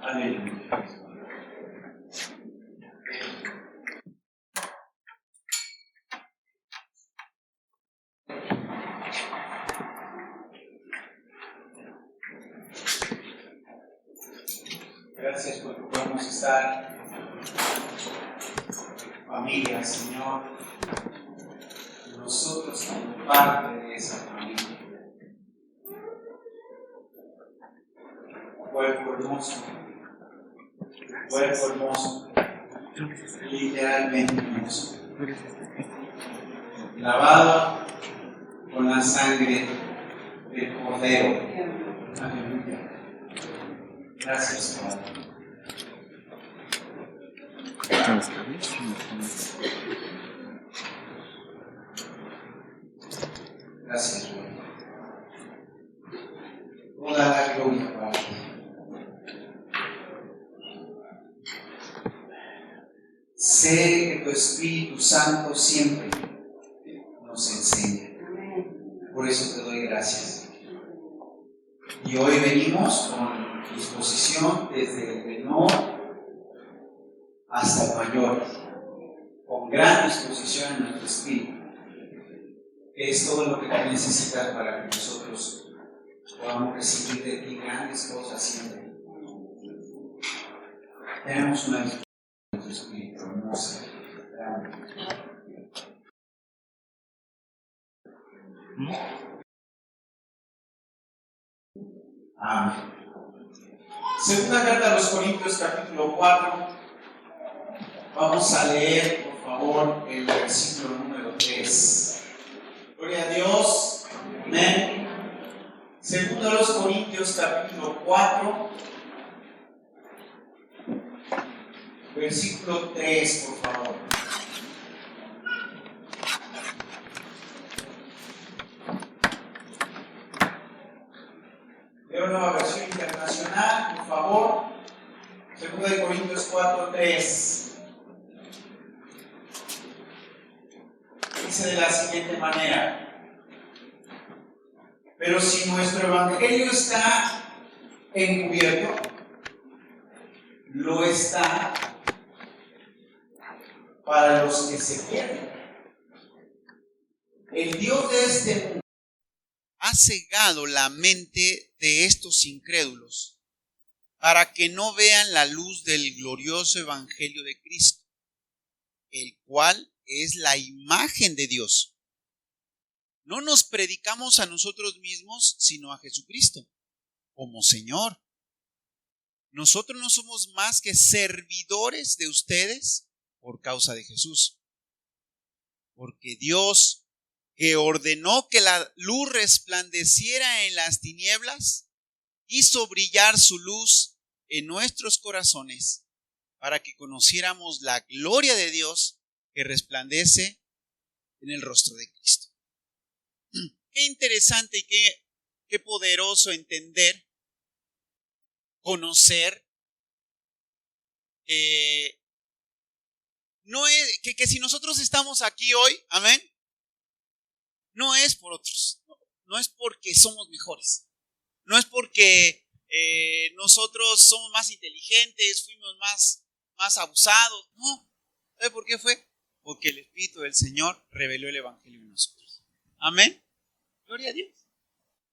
Aleluya. Gracias porque podemos estar en familia, Señor. Nosotros somos parte de esa familia. Cuerpo hermoso, literalmente hermoso, lavado con la sangre del Cordero. Aleluya. Gracias, Padre. Gracias, Padre. Toda la gloria, Padre. Sé que tu Espíritu Santo siempre nos enseña. Por eso te doy gracias. Y hoy venimos con disposición desde el menor hasta el mayor, con gran disposición en nuestro espíritu, que es todo lo que tú necesitas para que nosotros podamos recibir de ti grandes cosas siempre. Tenemos una disposición en nuestro espíritu hermosa, grande. Amén. Segunda carta a los Corintios, capítulo 4. Vamos a leer, por favor, el versículo número 3. Gloria a Dios. Amén. Segunda a los Corintios, capítulo 4. Versículo 3, por favor. Leo nueva versión internacional, por favor. Segunda de Corintios 4, 3. Dice de la siguiente manera: pero si nuestro evangelio está encubierto, lo está para los que se pierden. El Dios de este mundo ha cegado la mente de estos incrédulos para que no vean la luz del glorioso evangelio de Cristo, el cual es la imagen de Dios. No nos predicamos a nosotros mismos, sino a Jesucristo como Señor. Nosotros no somos más que servidores de ustedes por causa de Jesús. Porque Dios, que ordenó que la luz resplandeciera en las tinieblas, hizo brillar su luz en nuestros corazones para que conociéramos la gloria de Dios que resplandece en el rostro de Cristo. Qué interesante y qué poderoso entender, conocer, no es, que si nosotros estamos aquí hoy, amén, no es por otros, no es porque somos mejores, no es porque nosotros somos más inteligentes, fuimos más abusados, no. ¿Sabe por qué fue? Porque el Espíritu del Señor reveló el Evangelio en nosotros. Amén. Gloria a Dios.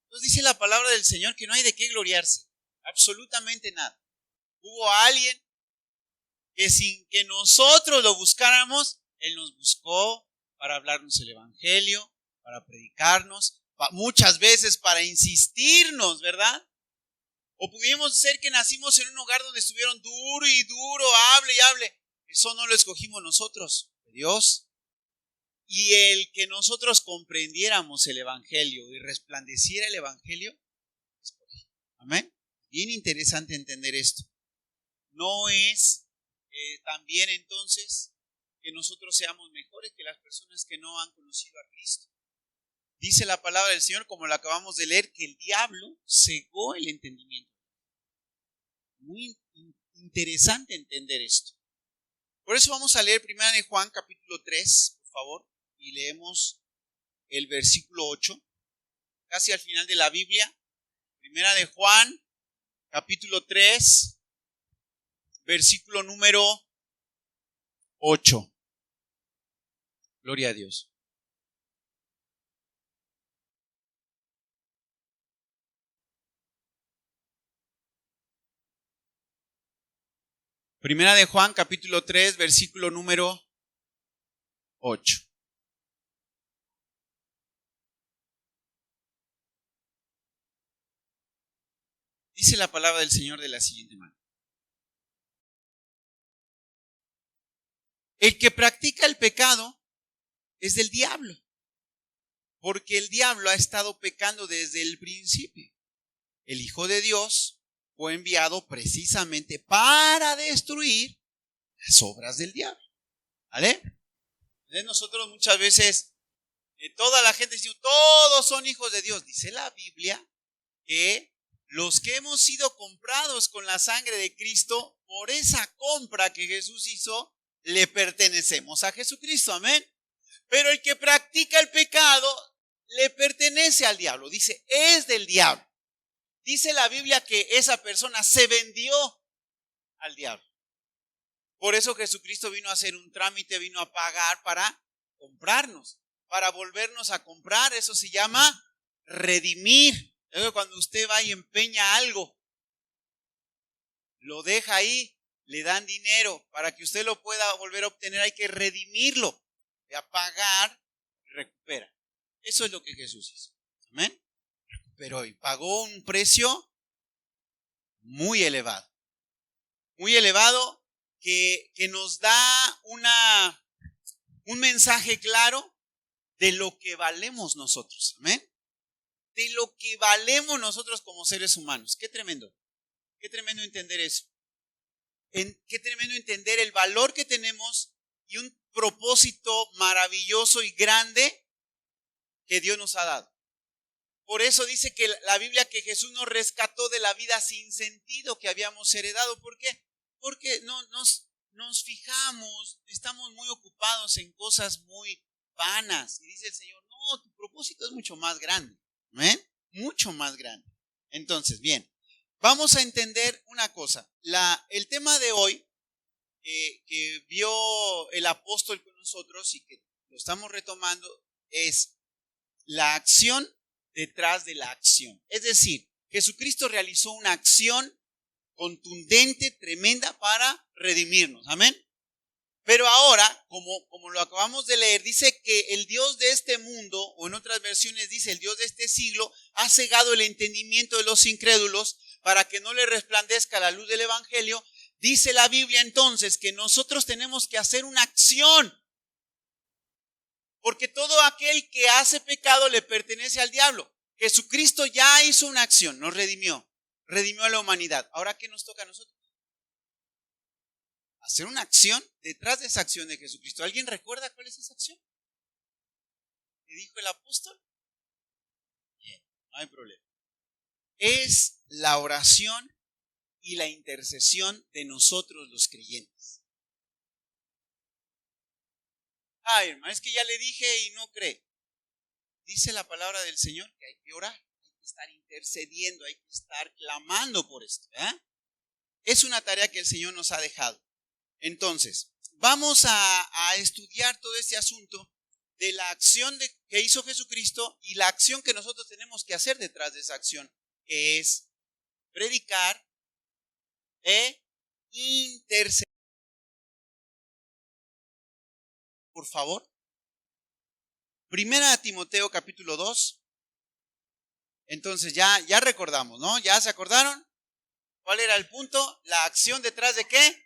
Entonces dice la palabra del Señor que no hay de qué gloriarse, absolutamente nada. Hubo alguien que sin que nosotros lo buscáramos, Él nos buscó para hablarnos el Evangelio, para predicarnos, muchas veces para insistirnos, ¿verdad? O pudimos ser que nacimos en un hogar donde estuvieron duro y duro, hable y hable. Eso no lo escogimos nosotros, Dios. Y el que nosotros comprendiéramos el Evangelio y resplandeciera el Evangelio, es por Él. Amén. Bien interesante entender esto. No es también entonces que nosotros seamos mejores que las personas que no han conocido a Cristo. Dice la palabra del Señor, como la acabamos de leer, que el diablo cegó el entendimiento. Muy interesante entender esto. Por eso vamos a leer 1 de Juan capítulo 3, por favor, y leemos el versículo 8, casi al final de la Biblia. 1 de Juan capítulo 3, versículo número 8. Gloria a Dios. Primera de Juan, capítulo 3, versículo número 8. Dice la palabra del Señor de la siguiente manera. El que practica el pecado es del diablo, porque el diablo ha estado pecando desde el principio. El Hijo de Dios fue enviado precisamente para destruir las obras del diablo. ¿Vale? Entonces nosotros muchas veces, toda la gente dice, todos son hijos de Dios. Dice la Biblia que los que hemos sido comprados con la sangre de Cristo, por esa compra que Jesús hizo, le pertenecemos a Jesucristo. Amén. Pero el que practica el pecado le pertenece al diablo. Dice, es del diablo. Dice la Biblia que esa persona se vendió al diablo. Por eso Jesucristo vino a hacer un trámite, vino a pagar para comprarnos, para volvernos a comprar. Eso se llama redimir. Cuando usted va y empeña algo, lo deja ahí, le dan dinero para que usted lo pueda volver a obtener, hay que redimirlo, a pagar, recupera. Eso es lo que Jesús hizo. Amén. Recuperó y pagó un precio muy elevado que nos da un mensaje claro de lo que valemos nosotros. Amén. De lo que valemos nosotros como seres humanos. Qué tremendo entender eso. Qué tremendo entender el valor que tenemos y un propósito maravilloso y grande que Dios nos ha dado. Por eso dice que la Biblia que Jesús nos rescató de la vida sin sentido que habíamos heredado. ¿Por qué? Porque nos fijamos, estamos muy ocupados en cosas muy vanas. Y dice el Señor, no, tu propósito es mucho más grande. ¿Ven? Mucho más grande. Entonces, bien, vamos a entender una cosa. El tema de hoy que vio el apóstol con nosotros y que lo estamos retomando es la acción detrás de la acción. Es decir, Jesucristo realizó una acción contundente, tremenda para redimirnos. Amén. Pero ahora, como lo acabamos de leer, dice que el Dios de este mundo, o en otras versiones dice el Dios de este siglo, ha cegado el entendimiento de los incrédulos para que no le resplandezca la luz del Evangelio. Dice la Biblia entonces que nosotros tenemos que hacer una acción. Porque todo aquel que hace pecado le pertenece al diablo. Jesucristo ya hizo una acción, nos redimió a la humanidad. Ahora, ¿qué nos toca a nosotros? Hacer una acción detrás de esa acción de Jesucristo. ¿Alguien recuerda cuál es esa acción? ¿Qué dijo el apóstol? Bien, no hay problema. Es la oración y la intercesión de nosotros los creyentes. Ay, hermano, es que ya le dije y no cree. Dice la palabra del Señor que hay que orar, hay que estar intercediendo, hay que estar clamando por esto. Es una tarea que el Señor nos ha dejado. Entonces, vamos a estudiar todo este asunto de la acción que hizo Jesucristo y la acción que nosotros tenemos que hacer detrás de esa acción, que es predicar e interceder. Por favor. Primera de Timoteo capítulo 2. Entonces ya recordamos, ¿no? ¿Ya se acordaron? ¿Cuál era el punto? La acción detrás de ¿qué?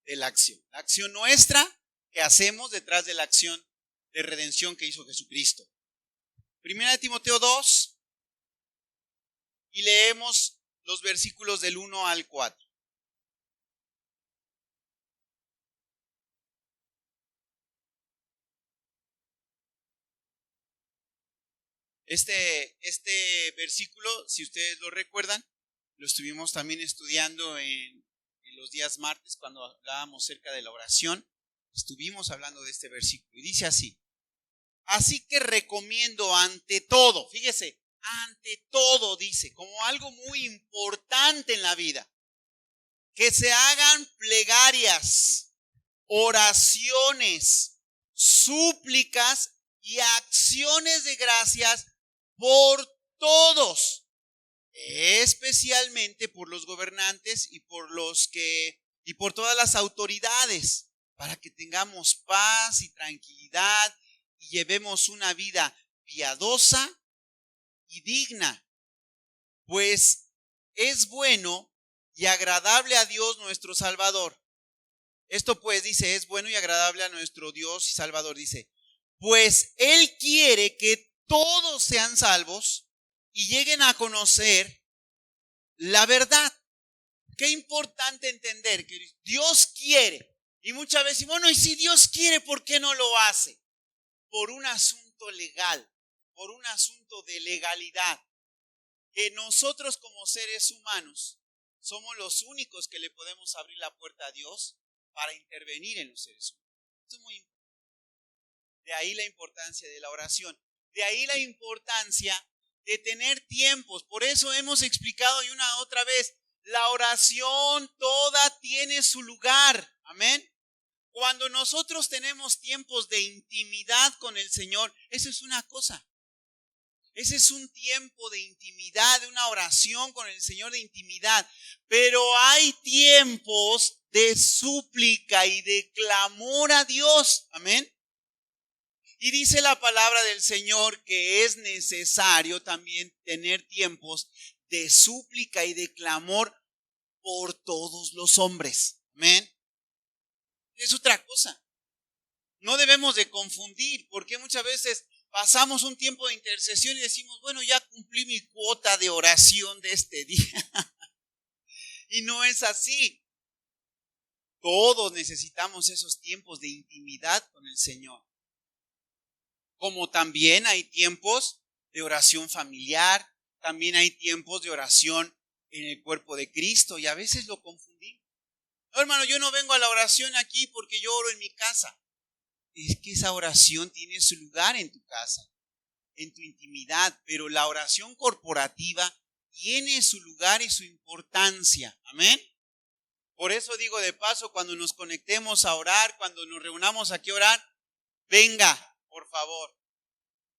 De la acción. La acción nuestra que hacemos detrás de la acción de redención que hizo Jesucristo. Primera de Timoteo 2 y leemos los versículos del 1 al 4. Este versículo, si ustedes lo recuerdan, lo estuvimos también estudiando en los días martes cuando hablábamos acerca de la oración. Estuvimos hablando de este versículo y dice así: así que recomiendo ante todo, fíjese, ante todo dice, como algo muy importante en la vida, que se hagan plegarias, oraciones, súplicas y acciones de gracias por todos, especialmente por los gobernantes y por todas las autoridades, para que tengamos paz y tranquilidad y llevemos una vida piadosa y digna, pues es bueno y agradable a Dios nuestro Salvador. Esto pues dice, es bueno y agradable a nuestro Dios y Salvador, dice, pues Él quiere que todos sean salvos y lleguen a conocer la verdad. Qué importante entender que Dios quiere. Y muchas veces, bueno, y si Dios quiere, ¿por qué no lo hace? Por un asunto legal, por un asunto de legalidad. Que nosotros como seres humanos somos los únicos que le podemos abrir la puerta a Dios para intervenir en los seres humanos. Esto es muy importante. De ahí la importancia de la oración. De ahí la importancia de tener tiempos. Por eso hemos explicado y una otra vez, la oración toda tiene su lugar. Amén. Cuando nosotros tenemos tiempos de intimidad con el Señor, eso es una cosa. Ese es un tiempo de intimidad, de una oración con el Señor de intimidad. Pero hay tiempos de súplica y de clamor a Dios. Amén. Y dice la palabra del Señor que es necesario también tener tiempos de súplica y de clamor por todos los hombres. Amén. Es otra cosa. No debemos de confundir, porque muchas veces pasamos un tiempo de intercesión y decimos, bueno, ya cumplí mi cuota de oración de este día. Y no es así. Todos necesitamos esos tiempos de intimidad con el Señor. Como también hay tiempos de oración familiar, también hay tiempos de oración en el cuerpo de Cristo y a veces lo confundimos. No, hermano, yo no vengo a la oración aquí porque yo oro en mi casa. Es que esa oración tiene su lugar en tu casa, en tu intimidad, pero la oración corporativa tiene su lugar y su importancia. Amén. Por eso digo de paso, cuando nos conectemos a orar, cuando nos reunamos aquí a orar, venga, por favor.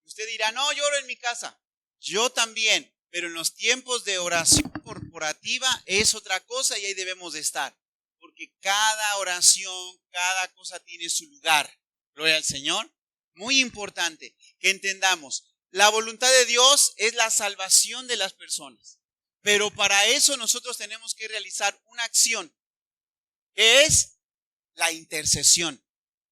Usted dirá, no, yo oro en mi casa. Yo también, pero en los tiempos de oración corporativa es otra cosa y ahí debemos de estar. Porque cada oración, cada cosa tiene su lugar. Gloria al Señor. Muy importante que entendamos. La voluntad de Dios es la salvación de las personas. Pero para eso nosotros tenemos que realizar una acción, que es la intercesión.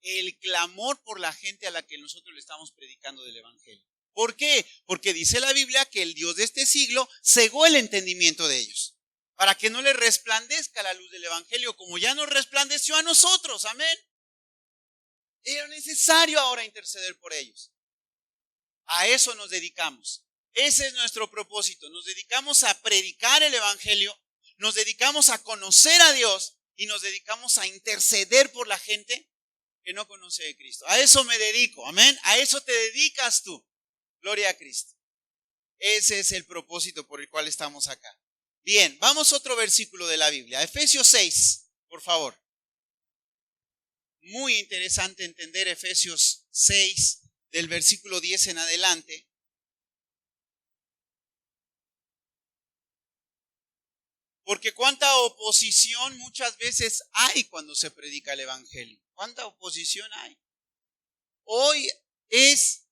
El clamor por la gente a la que nosotros le estamos predicando del Evangelio. ¿Por qué? Porque dice la Biblia que el Dios de este siglo cegó el entendimiento de ellos, para que no les resplandezca la luz del Evangelio como ya nos resplandeció a nosotros. Amén. Era necesario ahora interceder por ellos. A eso nos dedicamos. Ese es nuestro propósito. Nos dedicamos a predicar el Evangelio, nos dedicamos a conocer a Dios y nos dedicamos a interceder por la gente que no conoce de Cristo. A eso me dedico, amén. A eso te dedicas tú. Gloria a Cristo. Ese es el propósito por el cual estamos acá. Bien, vamos a otro versículo de la Biblia. Efesios 6, por favor. Muy interesante entender Efesios 6, del versículo 10 en adelante. Porque cuánta oposición muchas veces hay cuando se predica el Evangelio. ¿Cuánta oposición hay? Hoy es,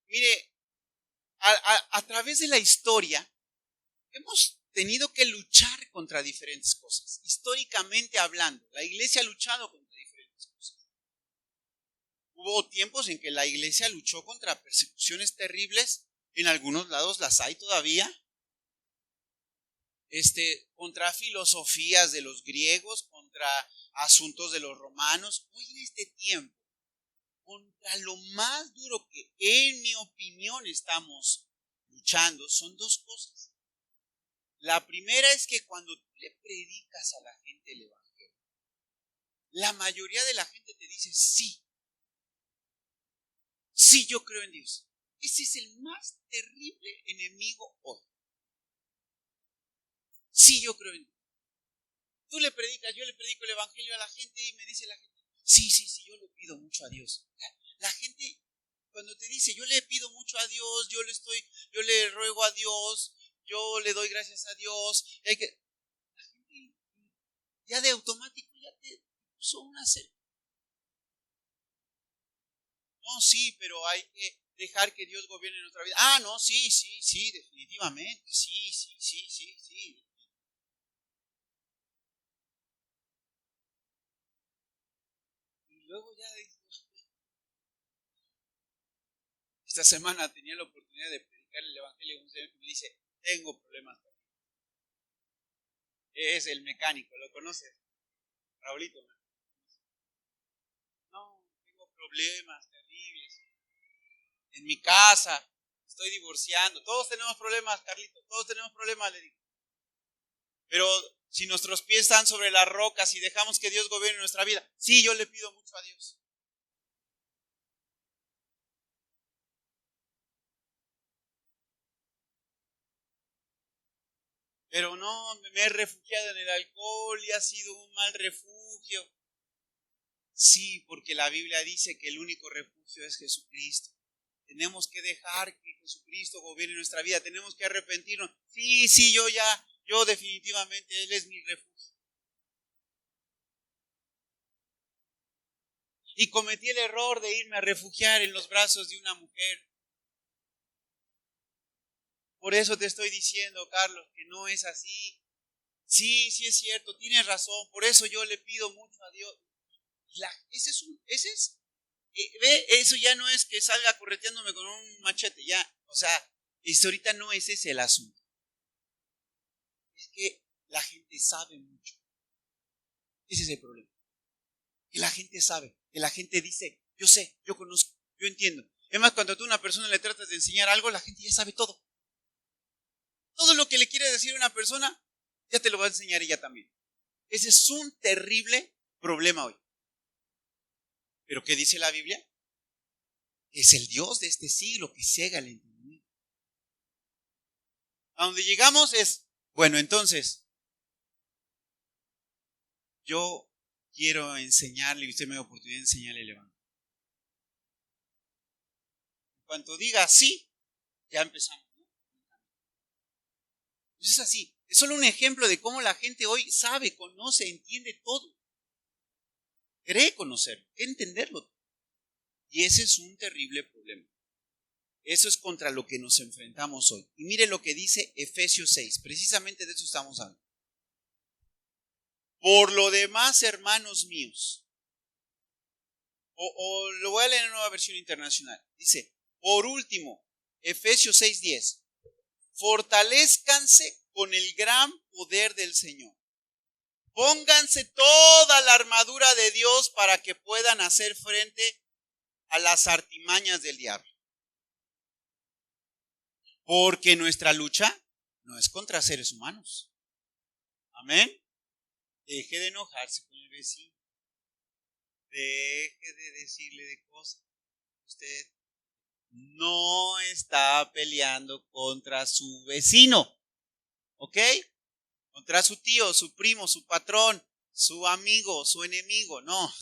mire, a través de la historia hemos tenido que luchar contra diferentes cosas. Históricamente hablando, la iglesia ha luchado contra diferentes cosas. Hubo tiempos en que la iglesia luchó contra persecuciones terribles. En algunos lados las hay todavía. Contra filosofías de los griegos, contra asuntos de los romanos. Hoy en este tiempo, contra lo más duro que en mi opinión estamos luchando, son dos cosas. La primera es que cuando tú le predicas a la gente el Evangelio, la mayoría de la gente te dice, sí, yo creo en Dios. Ese es el más terrible enemigo hoy. Sí, yo creo en Dios. Tú le predicas, yo le predico el evangelio a la gente y me dice la gente, sí, yo le pido mucho a Dios. La gente, cuando te dice, yo le pido mucho a Dios, yo le ruego a Dios, yo le doy gracias a Dios, la gente ya de automático ya te puso una serie. No, sí, pero hay que dejar que Dios gobierne nuestra vida. Ah, no, sí, definitivamente, sí. Y luego ya, esta semana tenía la oportunidad de predicar el evangelio a un señor que me dice, tengo problemas. Es el mecánico, ¿lo conoces? Raulito. No, tengo problemas terribles. En mi casa, estoy divorciando. Todos tenemos problemas, Carlito, todos tenemos problemas, le digo. Pero si nuestros pies están sobre las rocas y dejamos que Dios gobierne nuestra vida, sí, yo le pido mucho a Dios. Pero no, me he refugiado en el alcohol y ha sido un mal refugio. Sí, porque la Biblia dice que el único refugio es Jesucristo. Tenemos que dejar que Jesucristo gobierne nuestra vida. Tenemos que arrepentirnos. Sí, yo definitivamente, Él es mi refugio. Y cometí el error de irme a refugiar en los brazos de una mujer. Por eso te estoy diciendo, Carlos, que no es así. Sí es cierto, tienes razón. Por eso yo le pido mucho a Dios. Ve, eso ya no es que salga correteándome con un machete, ya. O sea, ahorita no es ese el asunto. Es que la gente sabe mucho. Ese es el problema. Que la gente sabe, que la gente dice, yo sé, yo conozco, yo entiendo. Es más, cuando tú a una persona le tratas de enseñar algo, la gente ya sabe todo. Todo lo que le quiere decir a una persona, ya te lo va a enseñar ella también. Ese es un terrible problema hoy. ¿Pero qué dice la Biblia? Es el Dios de este siglo que ciega el entendimiento. A donde llegamos es, bueno, entonces, yo quiero enseñarle, y usted me da oportunidad de enseñarle el evangelio. En cuanto diga sí, ya empezamos. Es así, es solo un ejemplo de cómo la gente hoy sabe, conoce, entiende todo. Cree conocerlo, cree entenderlo. Y ese es un terrible problema. Eso es contra lo que nos enfrentamos hoy. Y mire lo que dice Efesios 6, precisamente de eso estamos hablando. Por lo demás, hermanos míos, o lo voy a leer en Nueva Versión Internacional. Dice, por último, Efesios 6:10, fortalezcanse con el gran poder del Señor. Pónganse toda la armadura de Dios para que puedan hacer frente a las artimañas del diablo. Porque nuestra lucha no es contra seres humanos. Amén. Deje de enojarse con el vecino. Deje de decirle de cosas. Usted no está peleando contra su vecino. ¿Ok? Contra su tío, su primo, su patrón, su amigo, su enemigo. No.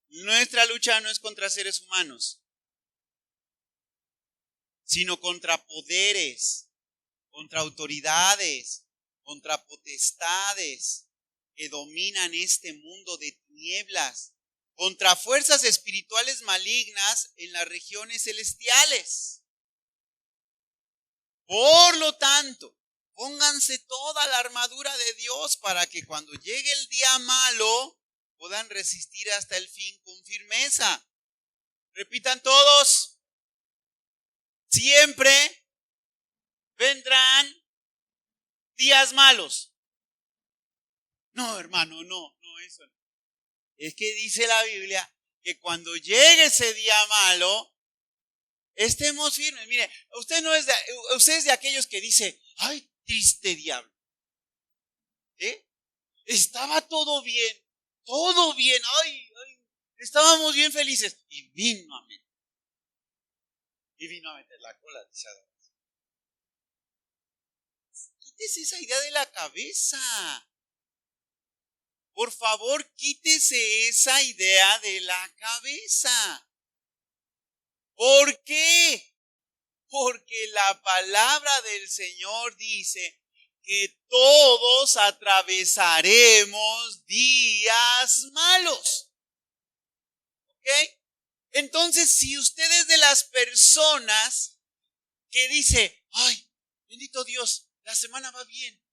Nuestra lucha no es contra seres humanos, sino contra poderes, contra autoridades, contra potestades que dominan este mundo de tinieblas, contra fuerzas espirituales malignas en las regiones celestiales. Por lo tanto, pónganse toda la armadura de Dios para que cuando llegue el día malo puedan resistir hasta el fin con firmeza. Repitan todos. Siempre vendrán días malos. No, hermano, no, eso no. Es que dice la Biblia que cuando llegue ese día malo, estemos firmes. Mire, usted es de aquellos que dice, ay, triste diablo. Estaba todo bien, ay, estábamos bien felices. Y vino a meter la cola, dice Adán. quítese esa idea de la cabeza. Por favor, quítese esa idea de la cabeza. ¿Por qué? Porque la palabra del Señor dice que todos atravesaremos días malos. ¿Ok? Entonces, si usted es de las personas que dice, ay, bendito Dios, la semana va bien.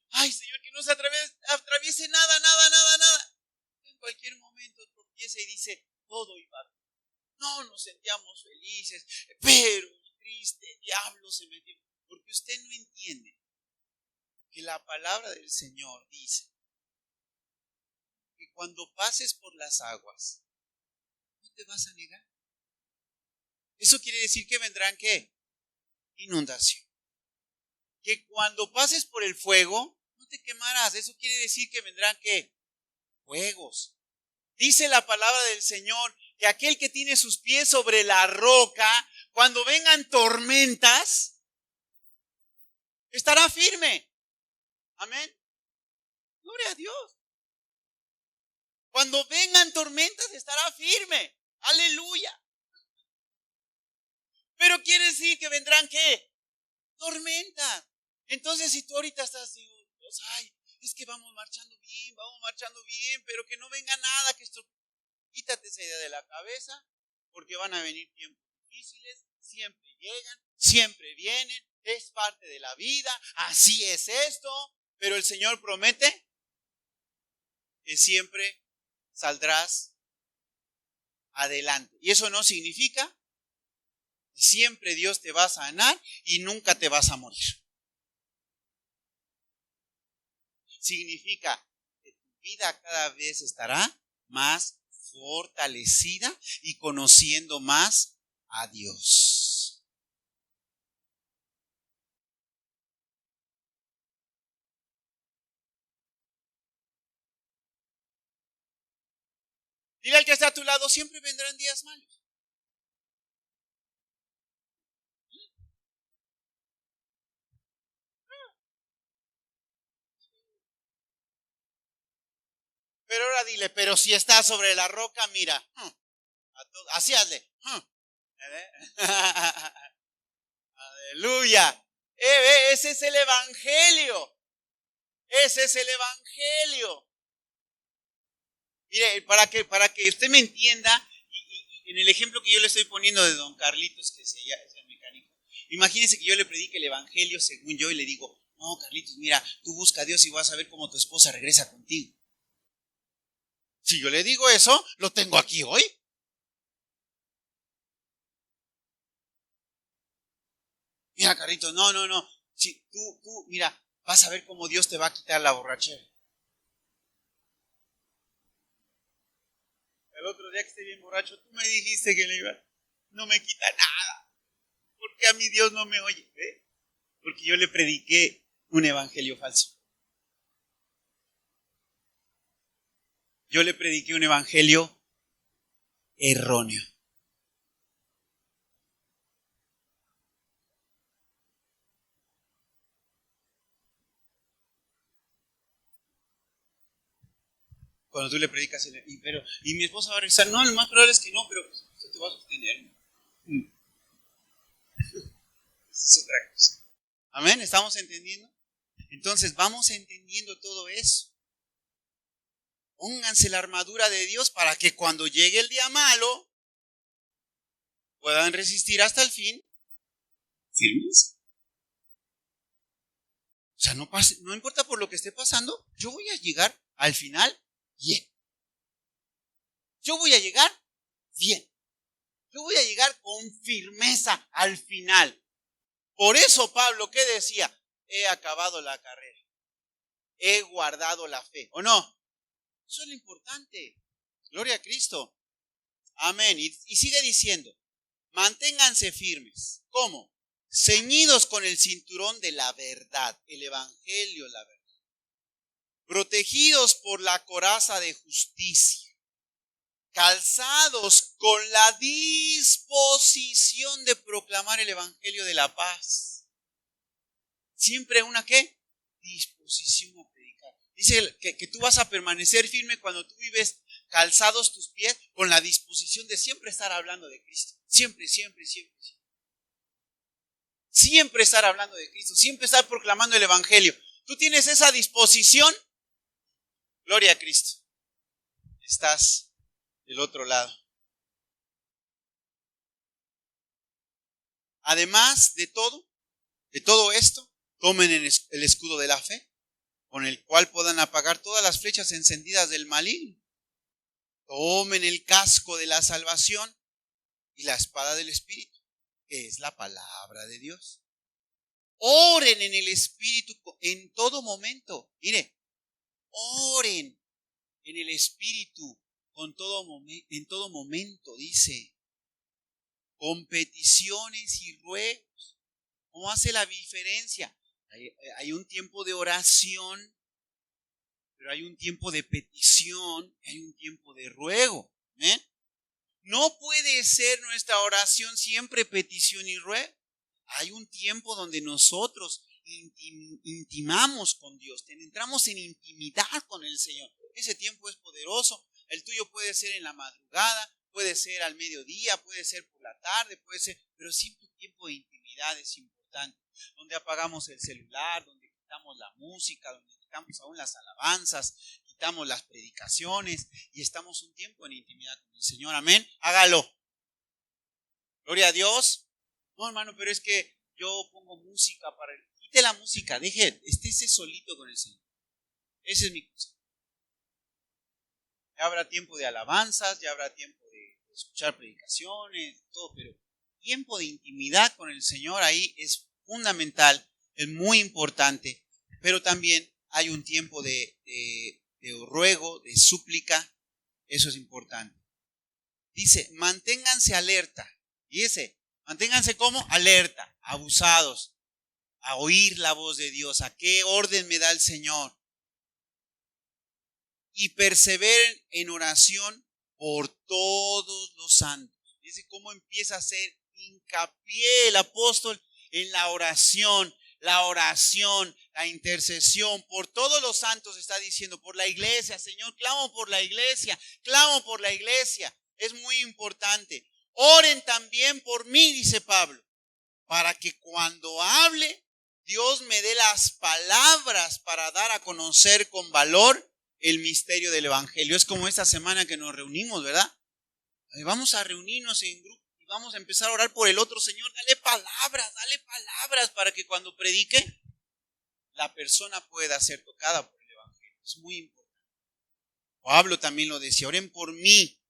Ay, Señor, que no se atraviese nada. En cualquier momento tropieza y dice, todo iba bien. No nos sentíamos felices, pero triste, diablo se metió. Porque usted no entiende que la palabra del Señor dice que cuando pases por las aguas, no te vas a negar. Eso quiere decir que vendrán, ¿qué? Inundación. Que cuando pases por el fuego, no te quemarás. Eso quiere decir que vendrán, ¿qué? Fuegos. Dice la palabra del Señor que aquel que tiene sus pies sobre la roca, cuando vengan tormentas, estará firme. Amén. Gloria a Dios. Cuando vengan tormentas, estará firme. Aleluya. Pero quiere decir que vendrán, ¿qué? Tormentas. Entonces, si tú ahorita estás, Dios, ay, es que vamos marchando bien, pero que no venga nada, que esto, quítate esa idea de la cabeza, porque van a venir tiempos difíciles, siempre llegan, siempre vienen, es parte de la vida, así es esto, pero el Señor promete que siempre saldrás adelante. Y eso no significa que siempre Dios te va a sanar y nunca te vas a morir. Significa que tu vida cada vez estará más fortalecida y conociendo más a Dios. Dile al que está a tu lado, siempre vendrán días malos. Pero ahora dile, pero si estás sobre la roca, mira, así hazle. Aleluya. Ese es el evangelio. Ese es el evangelio. Mire, para que usted me entienda, y en el ejemplo que yo le estoy poniendo de don Carlitos, que es el mecánico, imagínese que yo le predique el evangelio según yo y le digo, no, Carlitos, mira, tú busca a Dios y vas a ver cómo tu esposa regresa contigo. Si yo le digo eso, lo tengo aquí hoy. Mira, Carlitos, no. Si tú, mira, vas a ver cómo Dios te va a quitar la borrachera. El otro día que esté bien borracho, tú me dijiste que no me quita nada. Porque a mí Dios no me oye, ¿eh? Porque yo le prediqué un evangelio falso. Yo le prediqué un evangelio erróneo. Cuando tú le predicas, y mi esposa va a regresar, no, lo más probable es que no, pero eso te va a sostener. Es otra cosa. Amén, ¿estamos entendiendo? Entonces vamos entendiendo todo eso. Pónganse la armadura de Dios para que cuando llegue el día malo puedan resistir hasta el fin firmes. O sea, no importa por lo que esté pasando, yo voy a llegar al final bien. Yo voy a llegar bien. Yo voy a llegar con firmeza al final. Por eso Pablo, ¿qué decía? He acabado la carrera. He guardado la fe. ¿O no? Eso es lo importante. Gloria a Cristo. Amén. Y sigue diciendo, manténganse firmes. ¿Cómo? Ceñidos con el cinturón de la verdad, el evangelio, la verdad. Protegidos por la coraza de justicia. Calzados con la disposición de proclamar el evangelio de la paz. Siempre una ¿qué? Disposición a predicar. Dice que tú vas a permanecer firme cuando tú vives calzados tus pies con la disposición de siempre estar hablando de Cristo. Siempre, siempre, siempre. Siempre estar hablando de Cristo, siempre estar proclamando el Evangelio. ¿Tú tienes esa disposición? Gloria a Cristo. Estás del otro lado. Además de todo esto, tomen el escudo de la fe, con el cual puedan apagar todas las flechas encendidas del maligno. Tomen el casco de la salvación y la espada del Espíritu, que es la palabra de Dios. Oren en el Espíritu en todo momento. Mire, oren en el Espíritu en todo momento, dice, con peticiones y ruegos. ¿Cómo hace la diferencia? Hay un tiempo de oración, pero hay un tiempo de petición, hay un tiempo de ruego. ¿Eh? No puede ser nuestra oración siempre petición y ruego. Hay un tiempo donde nosotros intimamos con Dios, entramos en intimidad con el Señor. Ese tiempo es poderoso. El tuyo puede ser en la madrugada, puede ser al mediodía, puede ser por la tarde, puede ser, pero siempre un tiempo de intimidad es importante. Donde apagamos el celular, donde quitamos la música, donde quitamos aún las alabanzas, quitamos las predicaciones y estamos un tiempo en intimidad con el Señor. Amén. Hágalo. Gloria a Dios. No, hermano, pero es que yo pongo música para él. Quite la música, estése solito con el Señor. Ese es mi consejo. Ya habrá tiempo de alabanzas, ya habrá tiempo de escuchar predicaciones, todo, pero tiempo de intimidad con el Señor ahí es fundamental, es muy importante, pero también hay un tiempo de ruego, de súplica, eso es importante. Dice, manténganse alerta, y manténganse como alerta, abusados, a oír la voz de Dios, a qué orden me da el Señor. Y perseveren en oración por todos los santos. Dice cómo empieza a hacer hincapié el apóstol en la oración, la intercesión. Por todos los santos está diciendo, por la iglesia, Señor, clamo por la iglesia, clamo por la iglesia. Es muy importante. Oren también por mí, dice Pablo, para que cuando hable, Dios me dé las palabras para dar a conocer con valor el misterio del Evangelio. Es como esta semana que nos reunimos, ¿verdad? Vamos a reunirnos en grupo y vamos a empezar a orar por el otro. Señor, dale palabras para que cuando predique, la persona pueda ser tocada por el Evangelio. Es muy importante. Pablo también lo decía, oren por mí,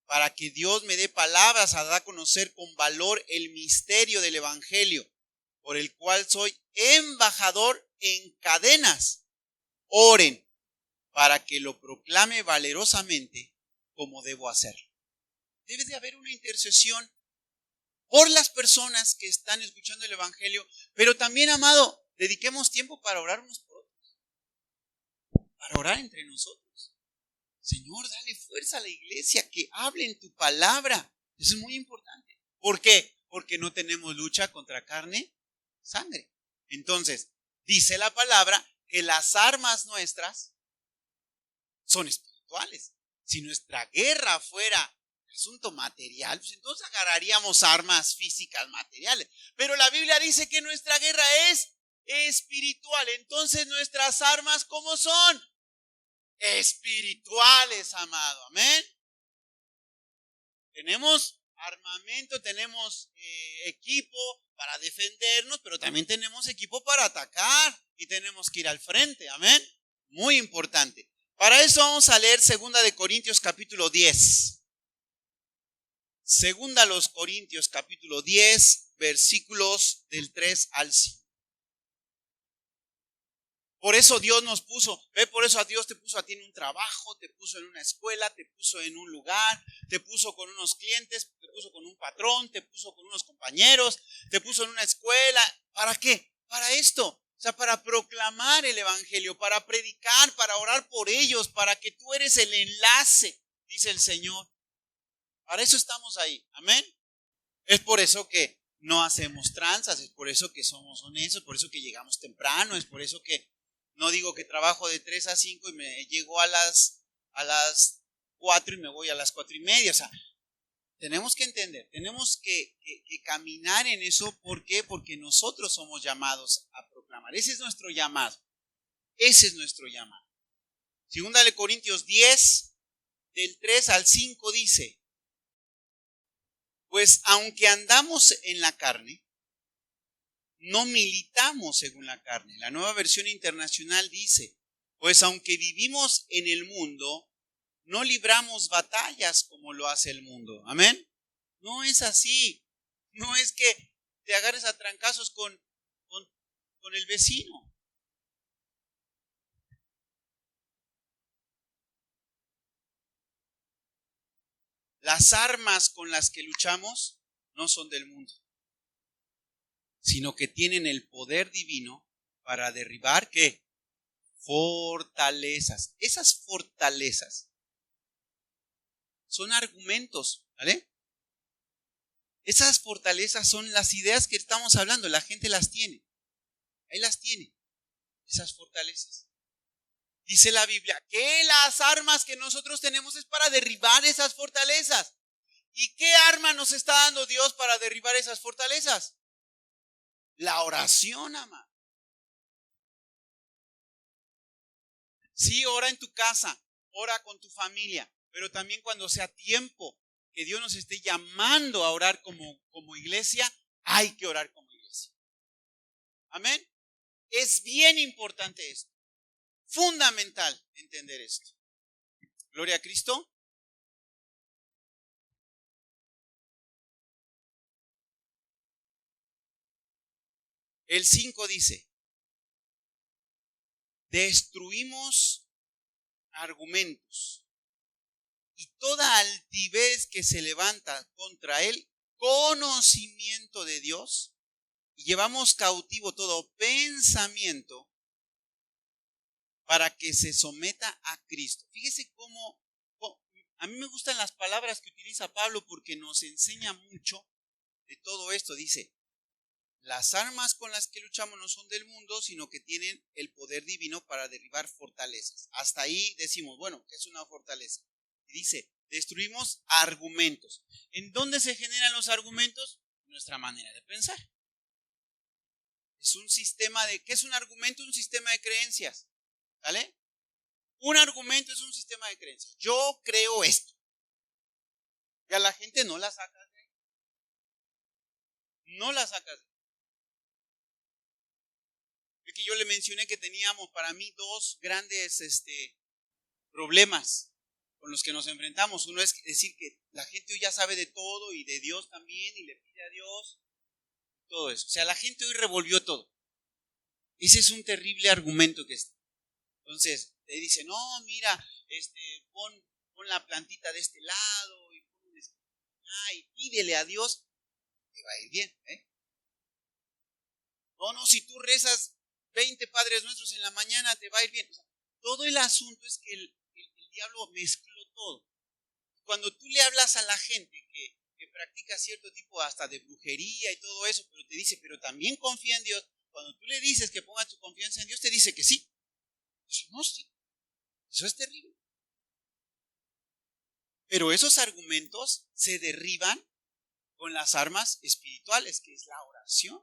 para que Dios me dé palabras a dar a conocer con valor el misterio del Evangelio, por el cual soy embajador en cadenas. Oren para que lo proclame valerosamente como debo hacerlo. Debe de haber una intercesión por las personas que están escuchando el Evangelio, pero también, amado, dediquemos tiempo para orar unos por otros, para orar entre nosotros. Señor, dale fuerza a la iglesia, que hablen tu palabra. Eso es muy importante. ¿Por qué? Porque no tenemos lucha contra carne, sangre. Entonces, dice la palabra que las armas nuestras son espirituales. Si nuestra guerra fuera asunto material, pues entonces agarraríamos armas físicas, materiales. Pero la Biblia dice que nuestra guerra es espiritual. Entonces nuestras armas, ¿cómo son? Espirituales, amado. Amén. Tenemos armamento, tenemos equipo para defendernos, pero también tenemos equipo para atacar y tenemos que ir al frente. Amén. Muy importante. Para eso vamos a leer 2 Corintios capítulo 10. 2 Corintios capítulo 10, versículos del 3 al 5. Por eso Dios nos puso, por eso a Dios te puso a ti en un trabajo, te puso en una escuela, te puso en un lugar, te puso con unos clientes, te puso con un patrón, te puso con unos compañeros, te puso en una escuela. ¿Para qué? Para esto. O sea, para proclamar el Evangelio, para predicar, para orar por ellos, para que tú eres el enlace, dice el Señor. Para eso estamos ahí. Amén. Es por eso que no hacemos tranzas, es por eso que somos honestos, por eso que llegamos temprano, es por eso que no digo que trabajo de 3 a 5 y me llego a las 4 y me voy a las 4:30. O sea, tenemos que entender, tenemos que caminar en eso. ¿Por qué? Porque nosotros somos llamados a proclamar. Ese es nuestro llamado. Ese es nuestro llamado. Segunda de Corintios 10, del 3 al 5 dice: pues aunque andamos en la carne, no militamos según la carne. La Nueva Versión Internacional dice: pues aunque vivimos en el mundo, no libramos batallas como lo hace el mundo. Amén. No es así. No es que te agarres a trancazos con el vecino. Las armas con las que luchamos no son del mundo, sino que tienen el poder divino para derribar, ¿qué? Fortalezas. Esas fortalezas son argumentos, ¿vale? Esas fortalezas son las ideas que estamos hablando. La gente las tiene. Ahí las tiene. Esas fortalezas. Dice la Biblia que las armas que nosotros tenemos es para derribar esas fortalezas. ¿Y qué arma nos está dando Dios para derribar esas fortalezas? La oración, amado. Sí, ora en tu casa, ora con tu familia, pero también cuando sea tiempo que Dios nos esté llamando a orar como iglesia, hay que orar como iglesia. Amén. Es bien importante esto. Fundamental entender esto. Gloria a Cristo. El 5 dice: destruimos argumentos y toda altivez que se levanta contra el conocimiento de Dios, y llevamos cautivo todo pensamiento para que se someta a Cristo. Fíjese cómo a mí me gustan las palabras que utiliza Pablo porque nos enseña mucho de todo esto. Dice: las armas con las que luchamos no son del mundo, sino que tienen el poder divino para derribar fortalezas. Hasta ahí decimos, bueno, ¿qué es una fortaleza? Y dice: destruimos argumentos. ¿En dónde se generan los argumentos? Nuestra manera de pensar. Es un sistema de, ¿qué es un argumento? Un sistema de creencias. ¿Vale? Un argumento es un sistema de creencias. Yo creo esto. Y a la gente no la sacas de ahí. No la sacas de ahí. Es que yo le mencioné que teníamos para mí dos grandes problemas con los que nos enfrentamos. Uno es decir que la gente hoy ya sabe de todo y de Dios también y le pide a Dios todo eso. O sea, la gente hoy revolvió todo. Ese es un terrible argumento que está. Entonces, te dice: no, mira, pon la plantita de este lado y y pídele a Dios, te va a ir bien. No, si tú rezas 20 Padres Nuestros en la mañana, te va a ir bien. O sea, todo el asunto es que el diablo mezcló todo. Cuando tú le hablas a la gente que practica cierto tipo hasta de brujería y todo eso, pero te dice, pero también confía en Dios, cuando tú le dices que ponga tu confianza en Dios, te dice que sí. No, sí. Eso es terrible. Pero esos argumentos se derriban con las armas espirituales, que es la oración.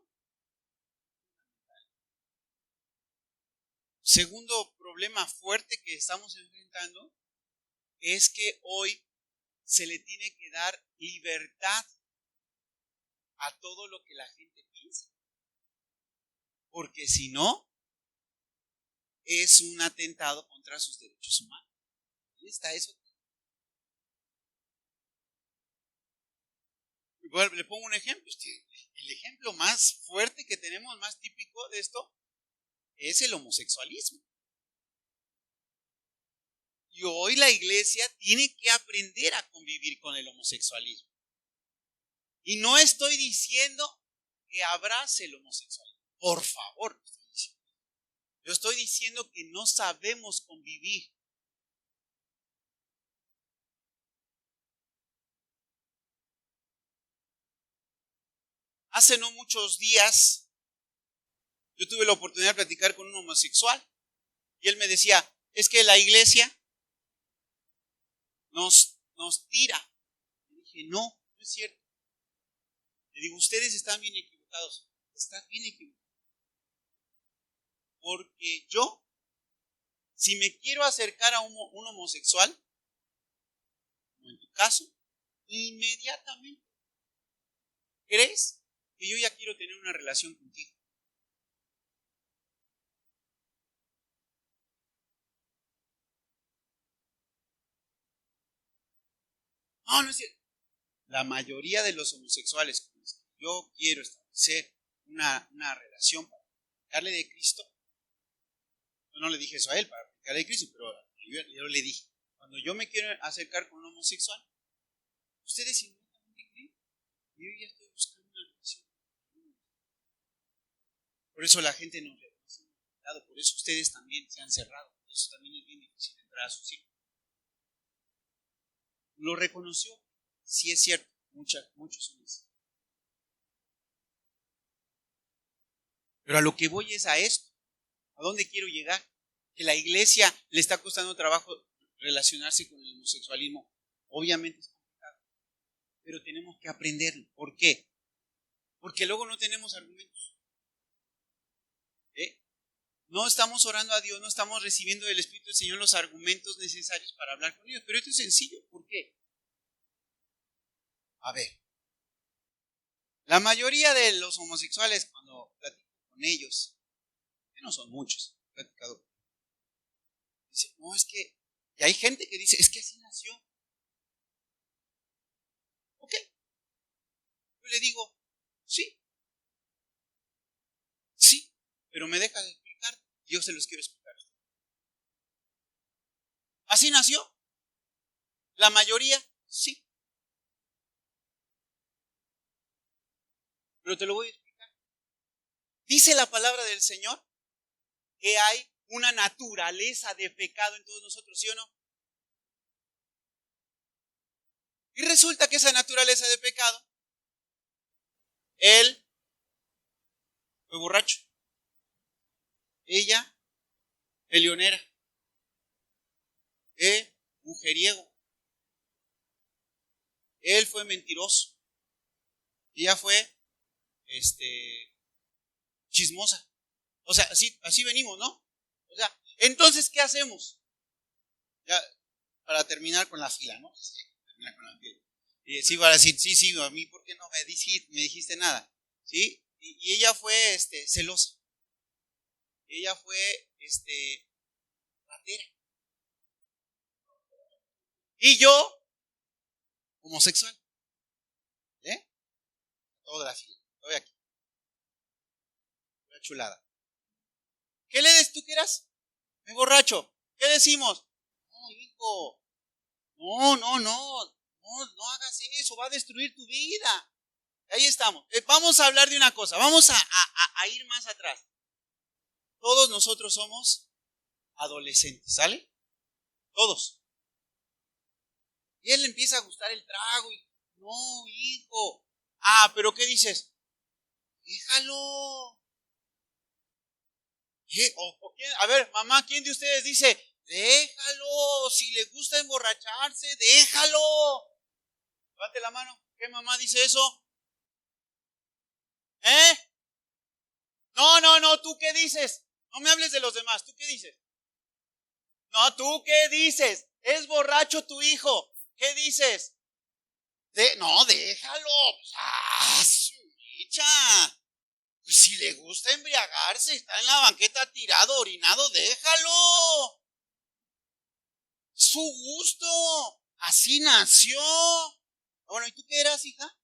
Segundo problema fuerte que estamos enfrentando es que hoy se le tiene que dar libertad a todo lo que la gente piensa. Porque si no, es un atentado contra sus derechos humanos. Ahí está eso. Igual le pongo un ejemplo. El ejemplo más fuerte que tenemos, más típico de esto, es el homosexualismo. Y hoy la iglesia tiene que aprender a convivir con el homosexualismo. Y no estoy diciendo que abrace el homosexualismo. Por favor. Yo estoy diciendo que no sabemos convivir. Hace no muchos días yo tuve la oportunidad de platicar con un homosexual y él me decía, es que la iglesia nos tira. Le dije, no, no es cierto. Le digo, ustedes están bien equivocados. Están bien equivocados. Porque yo, si me quiero acercar a un homosexual, como en tu caso, inmediatamente, ¿crees que yo ya quiero tener una relación contigo? No, no es cierto. La mayoría de los homosexuales con los que yo quiero establecer una relación para predicarle de Cristo, yo no le dije eso a él para predicarle de Cristo, pero yo le dije, cuando yo me quiero acercar con un homosexual, ustedes inmediatamente creen que yo ya estoy buscando una relación. Por eso la gente no le ha, por eso ustedes también se han cerrado, por eso también es bien difícil entrar a sus hijos. Lo reconoció, sí es cierto, muchos son así. Pero a lo que voy es a esto. ¿A dónde quiero llegar? Que la iglesia le está costando trabajo relacionarse con el homosexualismo. Obviamente es complicado, pero tenemos que aprenderlo. ¿Por qué? Porque luego no tenemos argumentos. No estamos orando a Dios, no estamos recibiendo del Espíritu del Señor los argumentos necesarios para hablar con ellos. Pero esto es sencillo. ¿Por qué? A ver, la mayoría de los homosexuales, cuando platico con ellos, que no son muchos, he platicado, dicen, no, es que, y hay gente que dice, es que así nació. Ok, yo le digo, sí, sí, pero me deja de explicar, yo se los quiero explicar. ¿Así nació? La mayoría, sí. Pero te lo voy a explicar. Dice la palabra del Señor que hay una naturaleza de pecado en todos nosotros, ¿sí o no? Y resulta que esa naturaleza de pecado, él fue borracho, ella, peleonera, él, mujeriego, él fue mentiroso, ella fue, chismosa. O sea, así venimos, ¿no? O sea, entonces, ¿qué hacemos? Ya, para terminar con la fila, ¿no? Sí, terminar con la fila. Y sí, para decir, sí, a mí, ¿por qué no me dijiste nada? ¿Sí? Y ella fue, celosa. Ella fue, ratera. Y yo, homosexual. ¿Eh? Toda la fila. Estoy aquí. Una chulada. ¿Qué le des tú que eras? Me borracho. ¿Qué decimos? No, hijo. No hagas eso. Va a destruir tu vida. Ahí estamos. Vamos a hablar de una cosa. Vamos a ir más atrás. Todos nosotros somos adolescentes, ¿sale? Todos. Y él le empieza a gustar el trago y, no, hijo. Ah, pero ¿qué dices? Déjalo. A ver, mamá, ¿quién de ustedes dice, déjalo, si le gusta emborracharse, déjalo? Levante la mano. ¿Qué mamá dice eso? ¿Eh? No, ¿tú qué dices? No me hables de los demás, ¿tú qué dices? No, ¿tú qué dices? Es borracho tu hijo. ¿Qué dices? No, déjalo. ¡Ah, su mecha! Pues si le gusta embriagarse, está en la banqueta tirado, orinado, déjalo. Su gusto. Así nació. Bueno, ¿y tú qué eras, hija?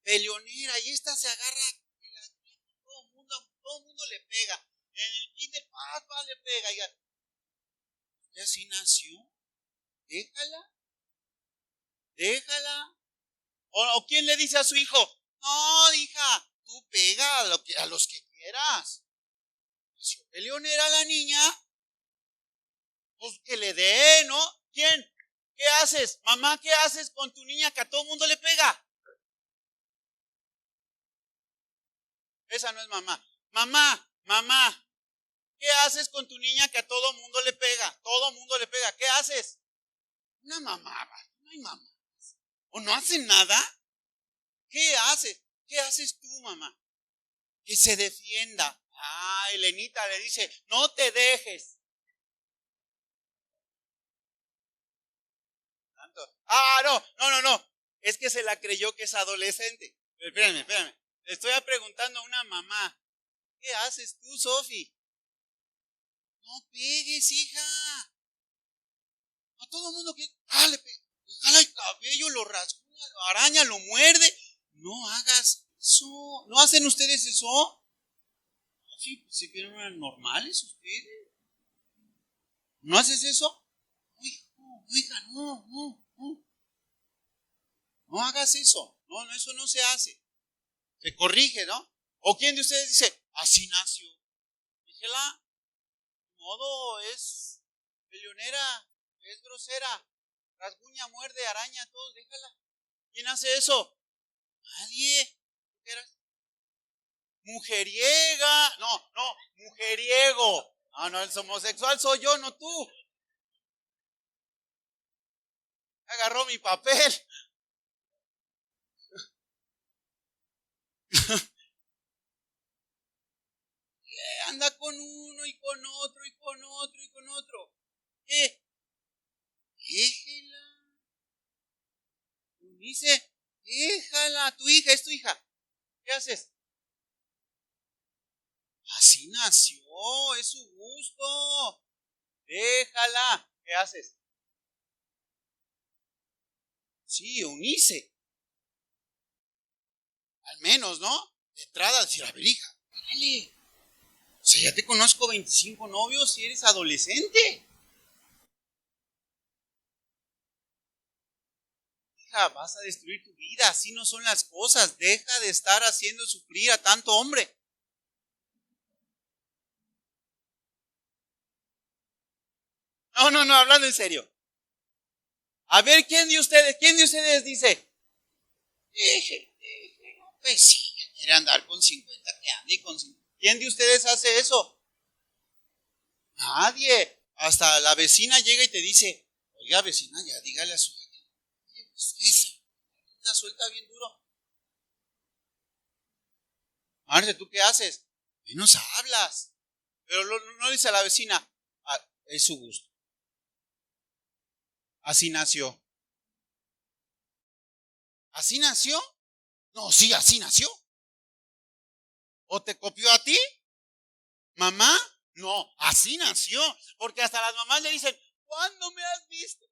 Peleonera. Y esta se agarra. Todo el mundo le pega. En el kinder, papá le pega. Y así nació. Déjala. Déjala. ¿O quién le dice a su hijo? No, hija, tú pega a los que quieras. Si peleonera la niña, pues que le dé, ¿no? ¿Quién? ¿Qué haces? Mamá, ¿qué haces con tu niña que a todo mundo le pega? Esa no es mamá. Mamá, ¿qué haces con tu niña que a todo mundo le pega? Todo mundo le pega. ¿Qué haces? Una mamá, no hay mamá. ¿O no hacen nada? ¿Qué haces? ¿Qué haces tú, mamá? Que se defienda. Ah, Elenita le dice, no te dejes. No. Es que se la creyó que es adolescente. Pero espérame. Le estoy preguntando a una mamá, ¿qué haces tú, Sofi? No pegues, hija. A todo mundo que le jala el cabello, lo rasguña, lo araña, lo muerde. No hagas eso. ¿No hacen ustedes eso? Sí, se quedan normales ustedes. ¿No haces eso? Hija, no. No hagas eso. No, eso no se hace. Se corrige, ¿no? ¿O quién de ustedes dice, así nació? Díjela, modo es peleonera, es grosera, rasguña, muerde, araña, todo, déjala. ¿Quién hace eso? Nadie. ¿Qué eras? Mujeriega. No, mujeriego. No, el homosexual soy yo, no tú. Agarró mi papel. Anda con uno y con otro y con otro y con otro. Déjela. Dice, déjala, tu hija es tu hija. ¿Qué haces? Así nació, es su gusto. Déjala. ¿Qué haces? Sí, Eunice. Al menos, ¿no? De entrada decir, a ver, hija, dale. O sea, ya te conozco 25 novios y eres adolescente. Hija, vas a destruir tu vida, así no son las cosas. Deja de estar haciendo sufrir a tanto hombre. No, hablando en serio. A ver, ¿quién de ustedes dice? Deje, pues sí, quiere andar con 50, que ande con 50. ¿Quién de ustedes hace eso? Nadie. Hasta la vecina llega y te dice, oiga, vecina, ya dígale a su hija que esa la suelta bien duro. Marce, ¿tú qué haces? Menos hablas. Pero no dice a la vecina, es su gusto. Así nació. ¿Así nació? No, sí, así nació. ¿O te copió a ti? ¿Mamá? No, así nació. Porque hasta las mamás le dicen, ¿cuándo me has visto?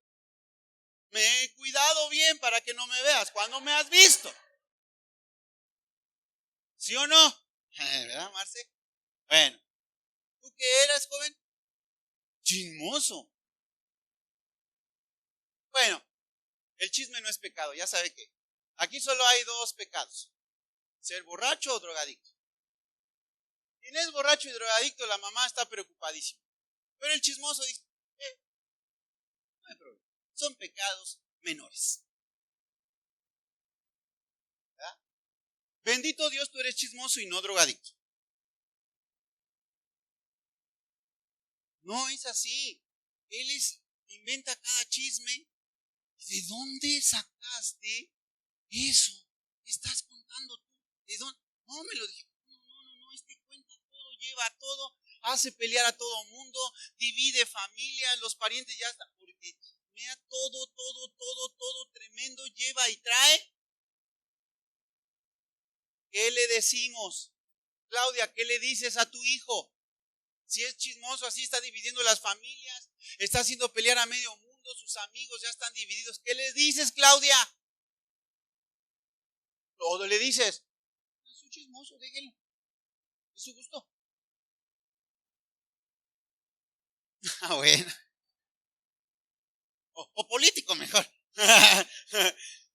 Me he cuidado bien para que no me veas. ¿Cuándo me has visto? ¿Sí o no? ¿Verdad, Marce? Bueno, ¿tú qué eras, joven? Chismoso. Bueno, el chisme no es pecado, ya sabe que. Aquí solo hay dos pecados. Ser borracho o drogadicto. Quien es borracho y drogadicto, la mamá está preocupadísima. Pero el chismoso dice, no hay problema. Son pecados menores. ¿Verdad? Bendito Dios, tú eres chismoso y no drogadicto. No es así. Él inventa cada chisme. ¿De dónde sacaste eso? ¿Qué estás contando tú? ¿De dónde? No, me lo dije. No, este cuenta todo, lleva todo, hace pelear a todo mundo, divide familias, los parientes ya están, porque mira todo tremendo, lleva y trae. ¿Qué le decimos? Claudia, ¿qué le dices a tu hijo? Si es chismoso, así está dividiendo las familias, está haciendo pelear a medio mundo, sus amigos ya están divididos. ¿Qué les dices, Claudia? O le dices, es un chismoso, déjenlo, es su gusto. Bueno. O político mejor.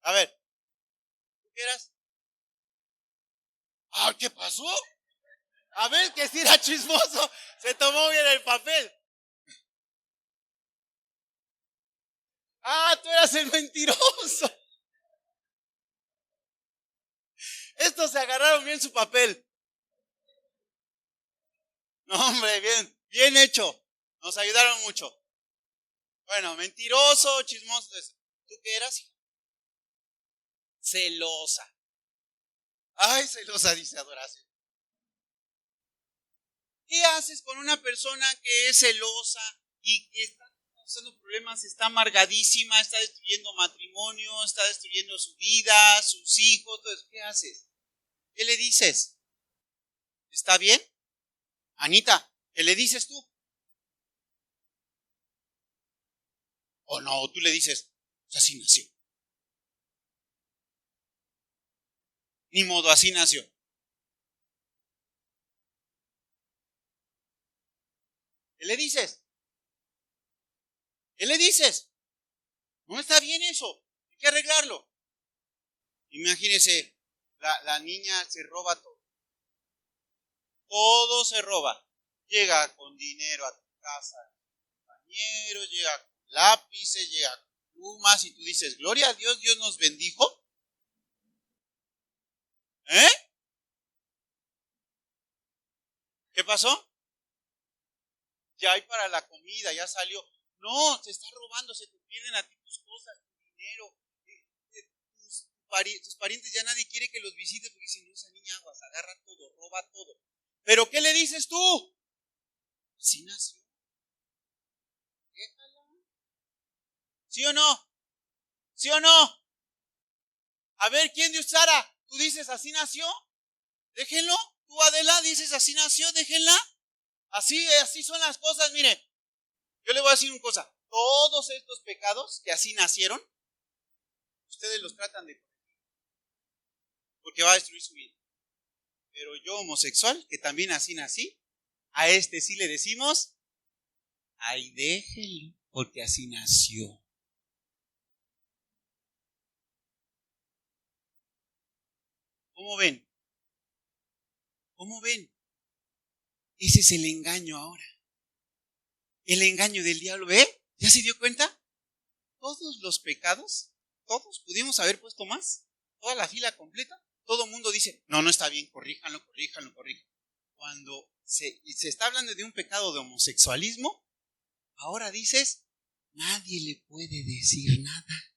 A ver, ¿tú qué eras? ¿Qué pasó? A ver, que si era chismoso, se tomó bien el papel. Tú eras el mentiroso. Estos se agarraron bien su papel. No, hombre, bien, bien hecho. Nos ayudaron mucho. Bueno, mentiroso, chismoso. ¿Tú qué eras? Celosa. Ay, celosa, dice Adoración. ¿Qué haces con una persona que es celosa y que está causando problemas, está amargadísima, está destruyendo matrimonio, está destruyendo su vida, sus hijos? Entonces, ¿qué haces? ¿Qué le dices? ¿Está bien? Anita, ¿qué le dices tú? O no, tú le dices, pues así nació. Ni modo, así nació. ¿Qué le dices? ¿Qué le dices? No está bien eso, hay que arreglarlo. Imagínese, la niña se roba todo. Todo se roba. Llega con dinero a tu casa, compañero, llega con lápices, llega con plumas y tú dices, gloria a Dios, Dios nos bendijo. ¿Eh? ¿Qué pasó? Ya hay para la comida, ya salió. No, se está robando, se te pierden a ti tus cosas, tu dinero. Tus parientes ya nadie quiere que los visite porque dicen, no, esa niña aguas, agarra todo, roba todo. Pero ¿qué le dices tú? ¿Sí nació? Déjala. ¿Sí o no? ¿Sí o no? A ver, ¿quién de Sara? ¿Tú dices así nació? Déjenlo. Tú, Adela, dices así nació, déjenla. Así son las cosas, mire. Yo le voy a decir una cosa. Todos estos pecados que así nacieron, ustedes los tratan de corregir, porque va a destruir su vida. Pero yo, homosexual, que también así nací, a este sí le decimos, ay, déjenlo, porque así nació. ¿Cómo ven? ¿Cómo ven? Ese es el engaño ahora. El engaño del diablo. ¿Ve? ¿Ya se dio cuenta? Todos los pecados, todos, pudimos haber puesto más. Toda la fila completa. Todo el mundo dice, no, no está bien, corríjanlo. Cuando se está hablando de un pecado de homosexualismo, ahora dices, nadie le puede decir nada.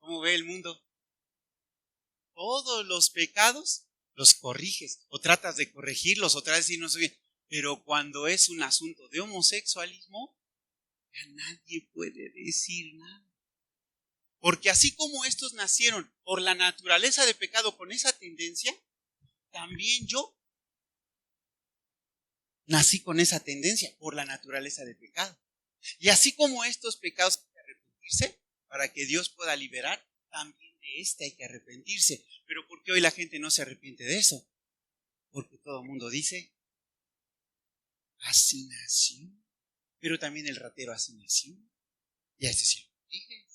¿Cómo ve el mundo? Todos los pecados los corriges o tratas de corregirlos o tratas de decir no soy bien. Pero cuando es un asunto de homosexualismo, ya nadie puede decir nada. Porque así como estos nacieron por la naturaleza de pecado con esa tendencia, también yo nací con esa tendencia por la naturaleza de pecado. Y así como estos pecados hay que arrepentirse para que Dios pueda liberar, también de este hay que arrepentirse. Pero ¿por qué hoy la gente no se arrepiente de eso? Porque todo el mundo dice, así nació. Pero también el ratero así nació. Y a este sí lo dije.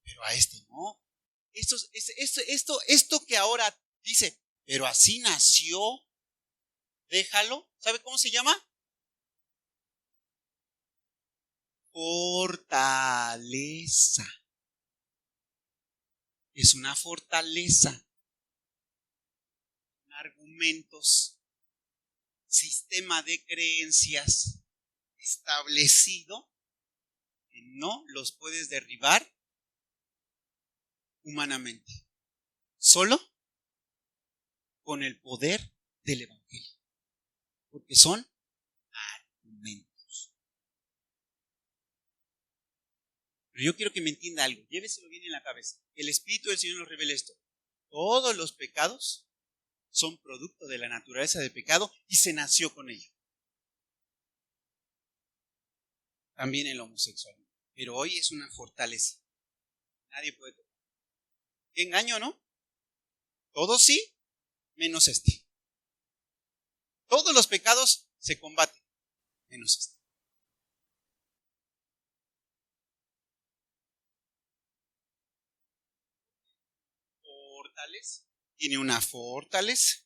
Pero a este no. Esto que ahora dice, pero así nació, déjalo. ¿Sabe cómo se llama? Fortaleza. Es una fortaleza. Argumentos, sistema de creencias establecido que no los puedes derribar humanamente. Solo con el poder del Evangelio. Porque son argumentos. Pero yo quiero que me entienda algo. Lléveselo bien en la cabeza. El Espíritu del Señor nos revela esto. Todos los pecados son producto de la naturaleza del pecado y se nació con ello. También el homosexualismo. Pero hoy es una fortaleza. Nadie puede tocar. ¿Qué engaño, no? Todos sí, menos este. Todos los pecados se combaten, menos este. Fortaleza. Tiene una fortaleza.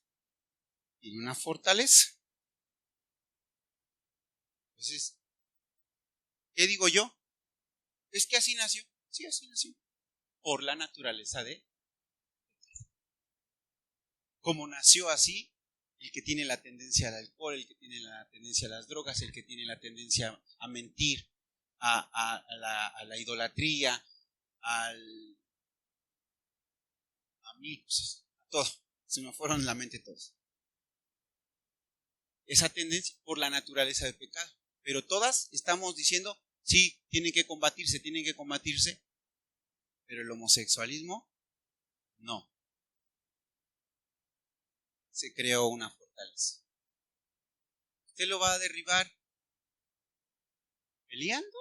Tiene una fortaleza. Entonces, ¿qué digo yo? Es que así nació. Sí, así nació. Por la naturaleza de. Como nació así, el que tiene la tendencia al alcohol, el que tiene la tendencia a las drogas, el que tiene la tendencia a mentir, a la idolatría, a mí, pues, a todo. Se me fueron en la mente todos. Esa tendencia por la naturaleza del pecado. Pero todas estamos diciendo, sí, tienen que combatirse, pero el homosexualismo, no. Se creó una fortaleza. ¿Usted lo va a derribar peleando?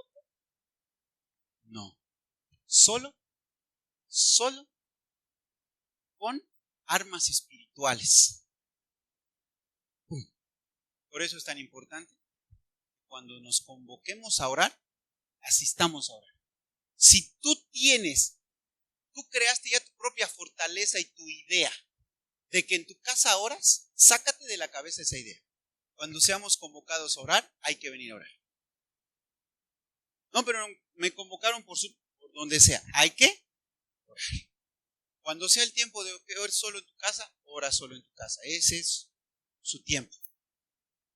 No. Solo con armas espirituales. Por eso es tan importante que cuando nos convoquemos a orar, asistamos a orar. Si tú creaste ya tu propia fortaleza y tu idea de que en tu casa oras, sácate de la cabeza esa idea. Cuando seamos convocados a orar, hay que venir a orar. No, pero me convocaron por donde sea. Hay que orar. Cuando sea el tiempo de orar solo en tu casa, ora solo en tu casa. Ese es su tiempo.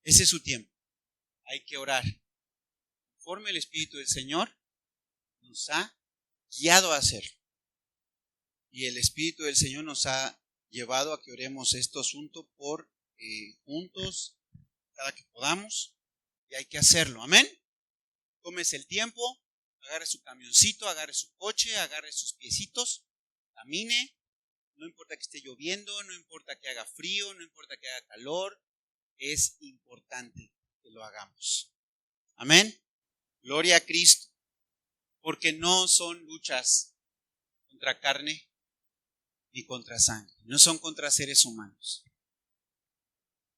Ese es su tiempo. Hay que orar. Conforme el Espíritu del Señor nos ha guiado a hacerlo. Y el Espíritu del Señor nos ha llevado a que oremos esto juntos cada que podamos. Y hay que hacerlo. Amén. Tómese el tiempo, agarre su camioncito, agarre su coche, agarre sus piecitos, camine. No importa que esté lloviendo, no importa que haga frío, no importa que haga calor. Es importante que lo hagamos. Amén. Gloria a Cristo. Porque no son luchas contra carne ni contra sangre. No son contra seres humanos.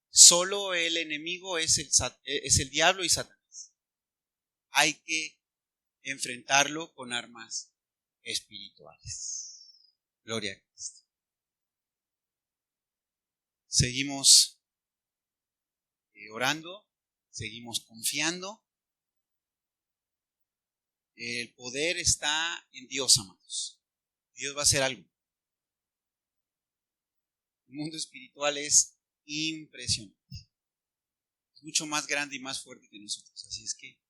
Solo el enemigo es el diablo y Satanás. Hay que enfrentarlo con armas espirituales. Gloria a Cristo. Seguimos orando, seguimos confiando. El poder está en Dios, amados. Dios va a hacer algo. El mundo espiritual es impresionante. Es mucho más grande y más fuerte que nosotros. Así es que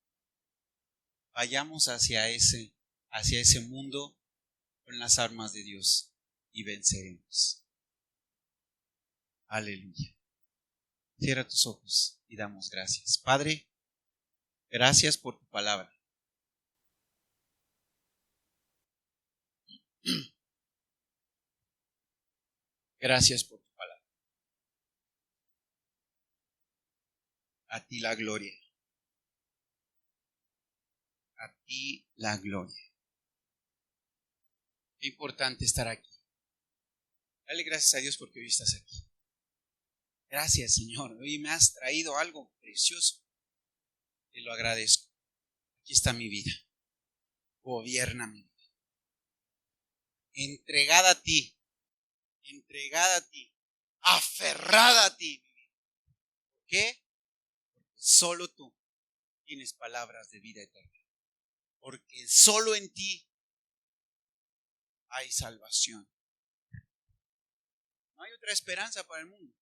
vayamos hacia ese mundo con las armas de Dios y venceremos. Aleluya. Cierra tus ojos y damos gracias. Padre, gracias por tu palabra. Gracias por tu palabra. A ti la gloria. A ti la gloria. Qué importante estar aquí. Dale gracias a Dios porque hoy estás aquí. Gracias, Señor. Hoy me has traído algo precioso. Te lo agradezco. Aquí está mi vida. Gobierna mi vida. Entregada a ti. Aferrada a ti. ¿Por qué? Porque solo tú tienes palabras de vida eterna. Porque solo en ti hay salvación. No hay otra esperanza para el mundo.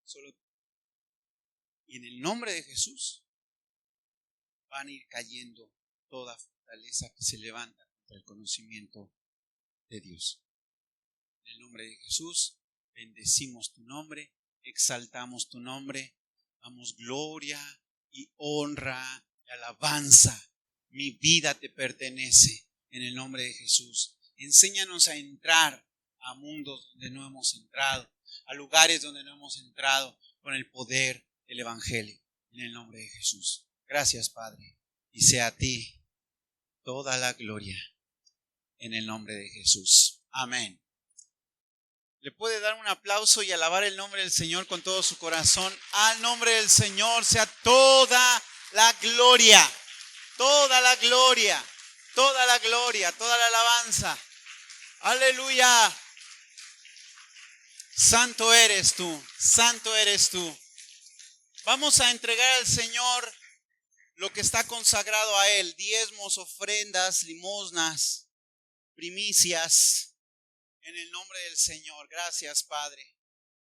Solo tú. Y en el nombre de Jesús van a ir cayendo toda fortaleza que se levanta contra el conocimiento de Dios. En el nombre de Jesús, bendecimos tu nombre, exaltamos tu nombre, damos gloria y honra y alabanza. Mi vida te pertenece en el nombre de Jesús. Enséñanos a entrar a mundos donde no hemos entrado, a lugares donde no hemos entrado con el poder del Evangelio en el nombre de Jesús. Gracias, Padre, y sea a ti toda la gloria en el nombre de Jesús. Amén. ¿Le puede dar un aplauso y alabar el nombre del Señor con todo su corazón? Al nombre del Señor sea toda la gloria, toda la gloria, toda la gloria, toda la alabanza. Aleluya. Santo eres tú, santo eres tú. Vamos a entregar al Señor lo lo que está consagrado a Él, diezmos, ofrendas, limosnas, primicias, en el nombre del Señor. Gracias, Padre.